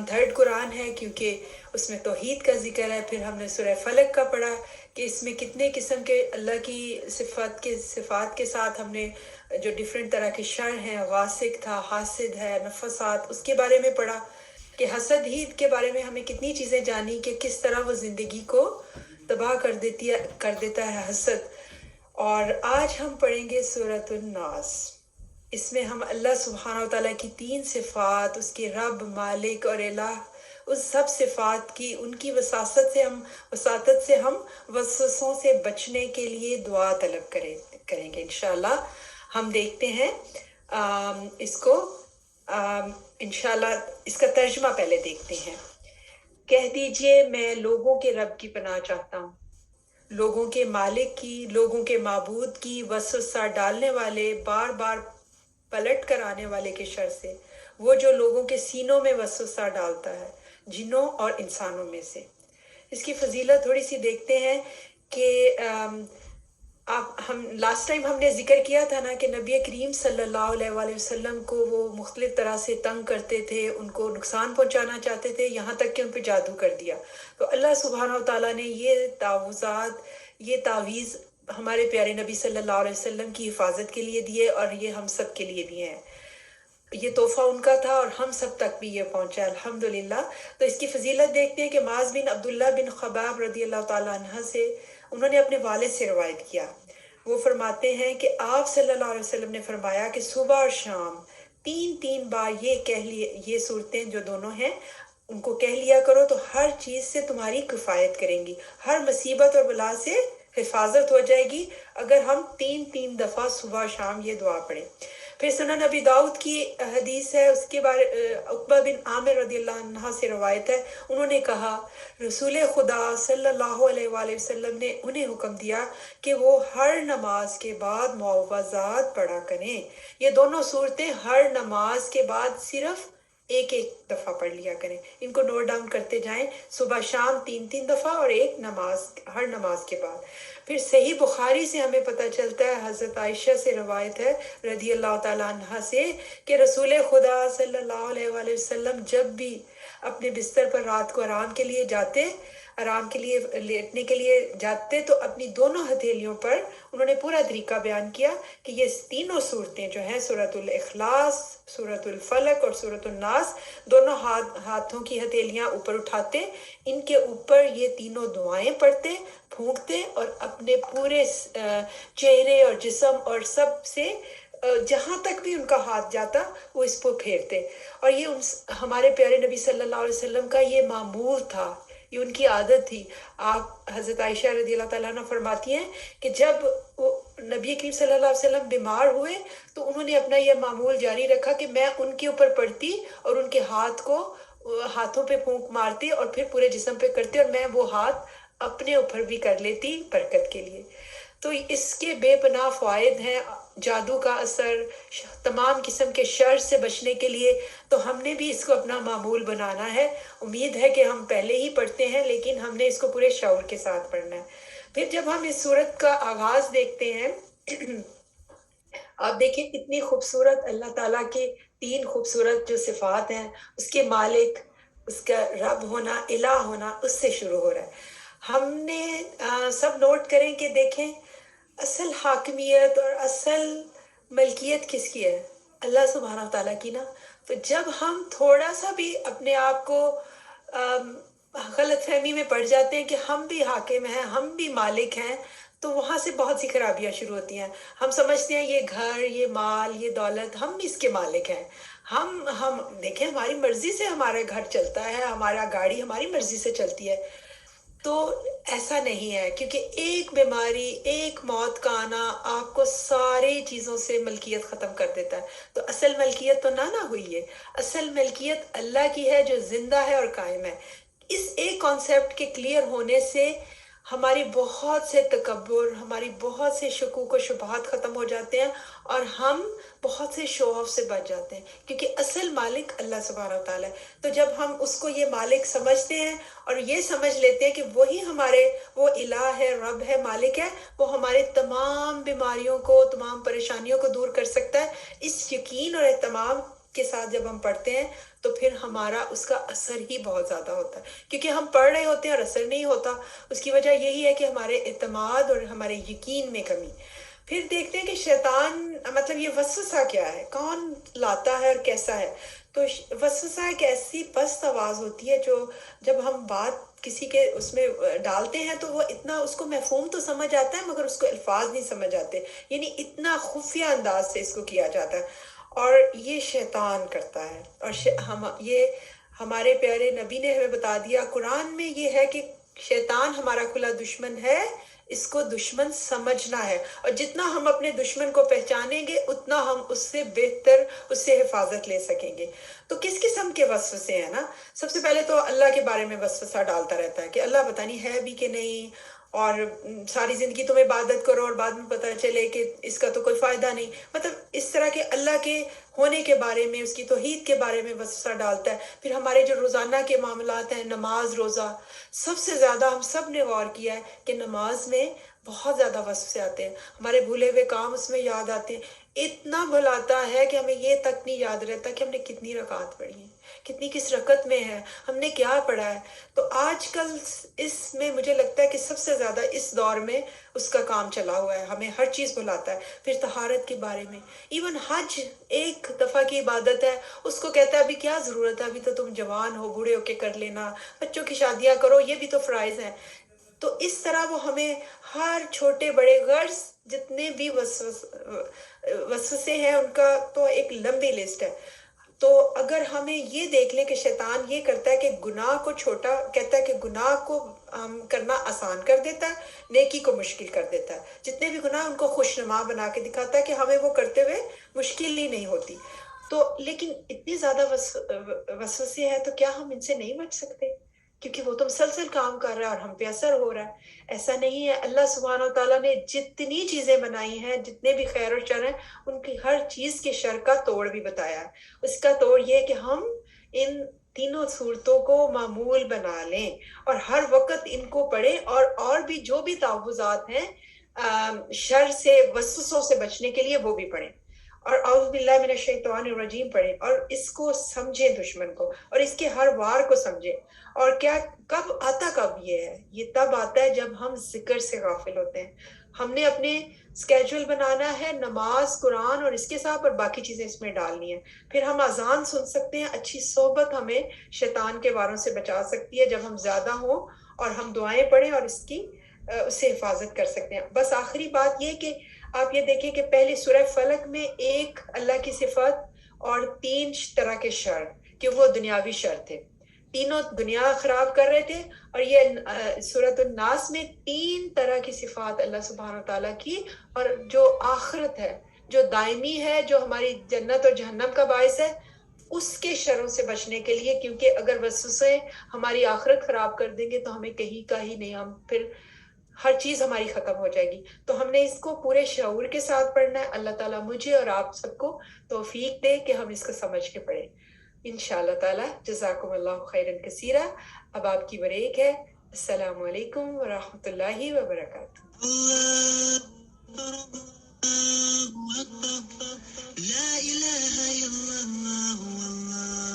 Third قرآن ہے کیونکہ اس میں توحید کا ذکر ہے. پھر ہم نے سورہ فلق کا پڑھا کہ اس میں کتنے قسم کے اللہ کی صفات کے ساتھ ہم نے جو ڈیفرنٹ طرح کے شر ہیں، غاسق تھا، حاسد ہے، نفسات، اس کے بارے میں پڑھا کہ حسد ہی کے بارے میں ہمیں کتنی چیزیں جانی کہ کس طرح وہ زندگی کو تباہ کر دیتا ہے حسد. اور آج ہم پڑھیں گے سورۃ الناس. اس میں ہم اللہ سبحانہ و تعالیٰ کی 3 صفات، اس کے رب، مالک اور الہ، اس سب صفات کی ان کی وساطت سے ہم وسوسوں سے بچنے کے لیے دعا طلب کریں گے انشاءاللہ. ہم دیکھتے ہیں اس کو انشاءاللہ اس کا ترجمہ پہلے دیکھتے ہیں. کہہ دیجئے میں لوگوں کے رب کی پناہ چاہتا ہوں، لوگوں کے مالک کی، لوگوں کے معبود کی، وسوسہ ڈالنے والے، بار بار پلٹ کر آنے والے کے شر سے، وہ جو لوگوں کے سینوں میں وسوسہ ڈالتا ہے، جنوں اور انسانوں میں سے. اس کی فضیلت تھوڑی سی دیکھتے ہیں کہ ہم لاسٹ ٹائم ہم نے ذکر کیا تھا نا کہ نبی کریم صلی اللہ علیہ وآلہ وسلم کو وہ مختلف طرح سے تنگ کرتے تھے، ان کو نقصان پہنچانا چاہتے تھے، یہاں تک کہ ان پہ جادو کر دیا. تو اللہ سبحانہ و تعالیٰ نے یہ تعویذ ہمارے پیارے نبی صلی اللہ علیہ وسلم کی حفاظت کے لیے دیے، اور یہ ہم سب کے لیے دیے ہیں. یہ تحفہ ان کا تھا اور ہم سب تک بھی یہ پہنچا الحمدللہ. تو اس کی فضیلت دیکھتے ہیں کہ معاذ بن عبداللہ بن خباب رضی اللہ تعالیٰ عنہ سے انہوں نے اپنے والد سے روایت کیا. وہ فرماتے ہیں کہ آپ صلی اللہ علیہ وسلم نے فرمایا کہ صبح اور شام 3 بار یہ صورتیں جو دونوں ہیں ان کو کہہ لیا کرو تو ہر چیز سے تمہاری کفایت کریں گی، ہر مصیبت اور بلا سے حفاظت ہو جائے گی اگر ہم 3 دفعہ صبح شام یہ دعا پڑھیں. پھر سنن ابی داؤد کی حدیث ہے، اس کے بارے عقبہ بن عامر رضی اللہ عنہ سے روایت ہے. انہوں نے کہا رسول خدا صلی اللہ علیہ وآلہ وسلم نے انہیں حکم دیا کہ وہ ہر نماز کے بعد معوذات پڑھا کریں. یہ دونوں صورتیں ہر نماز کے بعد صرف ایک دفعہ پڑھ لیا کریں. ان کو نوٹ ڈاؤن کرتے جائیں، صبح شام 3 دفعہ اور ہر نماز کے بعد. پھر صحیح بخاری سے ہمیں پتہ چلتا ہے، حضرت عائشہ سے روایت ہے رضی اللہ تعالیٰ عنہ سے کہ رسول خدا صلی اللہ علیہ وآلہ وسلم جب بھی اپنے بستر پر رات کو آرام کے لیے لیٹنے کے لیے جاتے تو اپنی دونوں ہتھیلیوں پر انہوں نے پورا طریقہ بیان کیا کہ یہ تینوں صورتیں جو ہیں سورۃ الاخلاص، سورۃ الفلق اور سورۃ الناس، دونوں ہاتھوں کی ہتھیلیاں اوپر اٹھاتے، ان کے اوپر یہ تینوں دعائیں پڑھتے، پھونکتے اور اپنے پورے چہرے اور جسم اور سب سے جہاں تک بھی ان کا ہاتھ جاتا وہ اس کو پھیرتے. اور یہ ہمارے پیارے نبی صلی اللہ علیہ وسلم کا یہ معمول تھا، یہ ان کی عادت تھی. آپ حضرت عائشہ رضی اللہ تعالیٰ عنہ فرماتی ہیں کہ جب نبی کریم صلی اللہ علیہ وسلم بیمار ہوئے تو انہوں نے اپنا یہ معمول جاری رکھا کہ میں ان کے اوپر پڑھتی اور ان کے ہاتھوں پہ پھونک مارتی اور پھر پورے جسم پہ کرتی، اور میں وہ ہاتھ اپنے اوپر بھی کر لیتی برکت کے لیے. تو اس کے بے پناہ فوائد ہیں. جادو کا اثر، تمام قسم کے شر سے بچنے کے لیے، تو ہم نے بھی اس کو اپنا معمول بنانا ہے. امید ہے کہ ہم پہلے ہی پڑھتے ہیں لیکن ہم نے اس کو پورے شعور کے ساتھ پڑھنا ہے. پھر جب ہم اس سورت کا آغاز دیکھتے ہیں، آپ دیکھیں کتنی خوبصورت اللہ تعالیٰ کے 3 خوبصورت جو صفات ہیں، اس کے مالک، اس کا رب ہونا، الہ ہونا، اس سے شروع ہو رہا ہے. ہم نے سب نوٹ کریں کہ دیکھیں اصل حاکمیت اور اصل ملکیت کس کی ہے؟ اللہ سبحانہ تعالیٰ کی نا. تو جب ہم تھوڑا سا بھی اپنے آپ کو غلط فہمی میں پڑ جاتے ہیں کہ ہم بھی حاکم ہیں، ہم بھی مالک ہیں، تو وہاں سے بہت سی خرابیاں شروع ہوتی ہیں. ہم سمجھتے ہیں یہ گھر، یہ مال، یہ دولت ہم بھی اس کے مالک ہیں. ہم دیکھیں ہماری مرضی سے ہمارا گھر چلتا ہے، ہمارا گاڑی ہماری مرضی سے چلتی ہے. تو ایسا نہیں ہے، کیونکہ ایک بیماری، ایک موت کا آنا آپ کو ساری چیزوں سے ملکیت ختم کر دیتا ہے. تو اصل ملکیت تو نہ ہوئی ہے. اصل ملکیت اللہ کی ہے جو زندہ ہے اور قائم ہے. اس ایک کانسیپٹ کے کلیئر ہونے سے ہماری بہت سے تکبر، ہماری بہت سے شکوک و شبہات ختم ہو جاتے ہیں اور ہم بہت سے شو آف سے بچ جاتے ہیں، کیونکہ اصل مالک اللہ سبحانہ و تعالیٰ ہے. تو جب ہم اس کو یہ مالک سمجھتے ہیں اور یہ سمجھ لیتے ہیں کہ وہی وہ الہ ہے، رب ہے، مالک ہے، وہ ہمارے تمام بیماریوں کو، تمام پریشانیوں کو دور کر سکتا ہے، اس یقین اور اہتمام کے ساتھ جب ہم پڑھتے ہیں تو پھر ہمارا اس کا اثر ہی بہت زیادہ ہوتا ہے، کیونکہ ہم پڑھ رہے ہوتے ہیں اور اثر نہیں ہوتا. اس کی وجہ یہی ہے کہ ہمارے اعتماد اور ہمارے یقین میں کمی. پھر دیکھتے ہیں کہ شیطان مطلب یہ وسوسہ کیا ہے، کون لاتا ہے اور کیسا ہے. تو وسوسہ ایک ایسی پست آواز ہوتی ہے جو جب ہم بات کسی کے اس میں ڈالتے ہیں تو وہ اتنا اس کو مفہوم تو سمجھ آتا ہے مگر اس کو الفاظ نہیں سمجھ آتے، یعنی اتنا خفیہ انداز سے اس کو کیا جاتا ہے. اور یہ شیطان کرتا ہے. اور یہ ہمارے پیارے نبی نے ہمیں بتا دیا قرآن میں یہ ہے کہ شیطان ہمارا کھلا دشمن ہے، اس کو دشمن سمجھنا ہے، اور جتنا ہم اپنے دشمن کو پہچانیں گے اتنا ہم اس سے بہتر اس سے حفاظت لے سکیں گے. تو کس قسم کے وسوسے ہیں نا، سب سے پہلے تو اللہ کے بارے میں وسوسہ ڈالتا رہتا ہے کہ اللہ پتہ نہیں ہے بھی کہ نہیں، اور ساری زندگی تم عبادت کرو اور بعد میں پتہ چلے کہ اس کا تو کوئی فائدہ نہیں. مطلب اس طرح کے اللہ کے ہونے کے بارے میں، اس کی توحید کے بارے میں وسوسہ ڈالتا ہے. پھر ہمارے جو روزانہ کے معاملات ہیں، نماز روزہ، سب سے زیادہ ہم سب نے غور کیا ہے کہ نماز میں بہت زیادہ وسوسے آتے ہیں. ہمارے بھولے ہوئے کام اس میں یاد آتے ہیں، اتنا بھلاتا ہے کہ ہمیں یہ تک نہیں یاد رہتا کہ ہم نے کتنی رکعت پڑھی ہیں، کتنی کس رکعت میں ہے، ہم نے کیا پڑھا ہے. تو آج کل اس میں مجھے لگتا ہے کہ سب سے زیادہ اس دور میں اس کا کام چلا ہوا ہے، ہمیں ہر چیز بھلاتا ہے. پھر طہارت کے بارے میں، ایون حج ایک دفعہ کی عبادت ہے، اس کو کہتا ہے ابھی کیا ضرورت ہے، ابھی تو تم جوان ہو، بوڑھے ہو کے کر لینا، بچوں کی شادیاں کرو، یہ بھی تو فرائض ہیں. تو اس طرح وہ ہمیں ہر چھوٹے بڑے غرض جتنے بھی وسوسے ہیں ان کا تو ایک لمبی لسٹ ہے. تو اگر ہمیں یہ دیکھ لیں کہ شیطان یہ کرتا ہے کہ گناہ کو چھوٹا کہتا ہے، کہ گناہ کو کرنا آسان کر دیتا ہے، نیکی کو مشکل کر دیتا ہے. جتنے بھی گناہ ان کو خوشنما بنا کے دکھاتا ہے کہ ہمیں وہ کرتے ہوئے مشکل ہی نہیں ہوتی. تو لیکن اتنی زیادہ وسوسے ہیں تو کیا ہم ان سے نہیں بچ سکتے؟ کیونکہ وہ تو مسلسل کام کر رہا ہے اور ہم پہ اثر ہو رہا ہے. ایسا نہیں ہے. اللہ سبحانہ و تعالیٰ نے جتنی چیزیں بنائی ہیں، جتنے بھی خیر و شر ہیں، ان کی ہر چیز کے شر کا توڑ بھی بتایا ہے. اس کا توڑ یہ ہے کہ ہم ان تینوں صورتوں کو معمول بنا لیں اور ہر وقت ان کو پڑھیں، اور بھی جو بھی تعوذات ہیں شر سے وسوسوں سے بچنے کے لیے وہ بھی پڑھیں، اور اعوذ باللہ من الشیطان الرجیم پڑھیں، اور اس کو سمجھیں دشمن کو، اور اس کے ہر وار کو سمجھیں. اور کیا کب آتا، کب یہ ہے، یہ تب آتا ہے جب ہم ذکر سے غافل ہوتے ہیں. ہم نے اپنے سکیجول بنانا ہے، نماز، قرآن اور اس کے ساتھ، اور باقی چیزیں اس میں ڈالنی ہیں. پھر ہم اذان سن سکتے ہیں. اچھی صحبت ہمیں شیطان کے واروں سے بچا سکتی ہے جب ہم زیادہ ہوں، اور ہم دعائیں پڑھیں اور اس سے حفاظت کر سکتے ہیں. بس آخری بات یہ کہ آپ یہ دیکھیں کہ پہلے سورہ فلق میں ایک اللہ کی صفت اور 3 طرح کے شر، کہ وہ دنیاوی شر تھے، تینوں دنیا خراب کر رہے تھے. اور یہ سورۃ الناس میں 3 طرح کی صفات اللہ سبحانہ وتعالیٰ کی، اور جو آخرت ہے، جو دائمی ہے، جو ہماری جنت اور جہنم کا باعث ہے، اس کے شروں سے بچنے کے لیے. کیونکہ اگر وسوسے ہماری آخرت خراب کر دیں گے تو ہمیں کہیں کا ہی نہیں، ہم پھر ہر چیز ہماری ختم ہو جائے گی. تو ہم نے اس کو پورے شعور کے ساتھ پڑھنا ہے. اللہ تعالیٰ مجھے اور آپ سب کو توفیق دے کہ ہم اس کو سمجھ کے پڑھیں انشاءاللہ تعالیٰ. جزاکم اللہ خیرا کثیرا. اب آپ کی بریک ہے. السلام علیکم ورحمۃ اللہ وبرکاتہ. لا إله إلا الله والله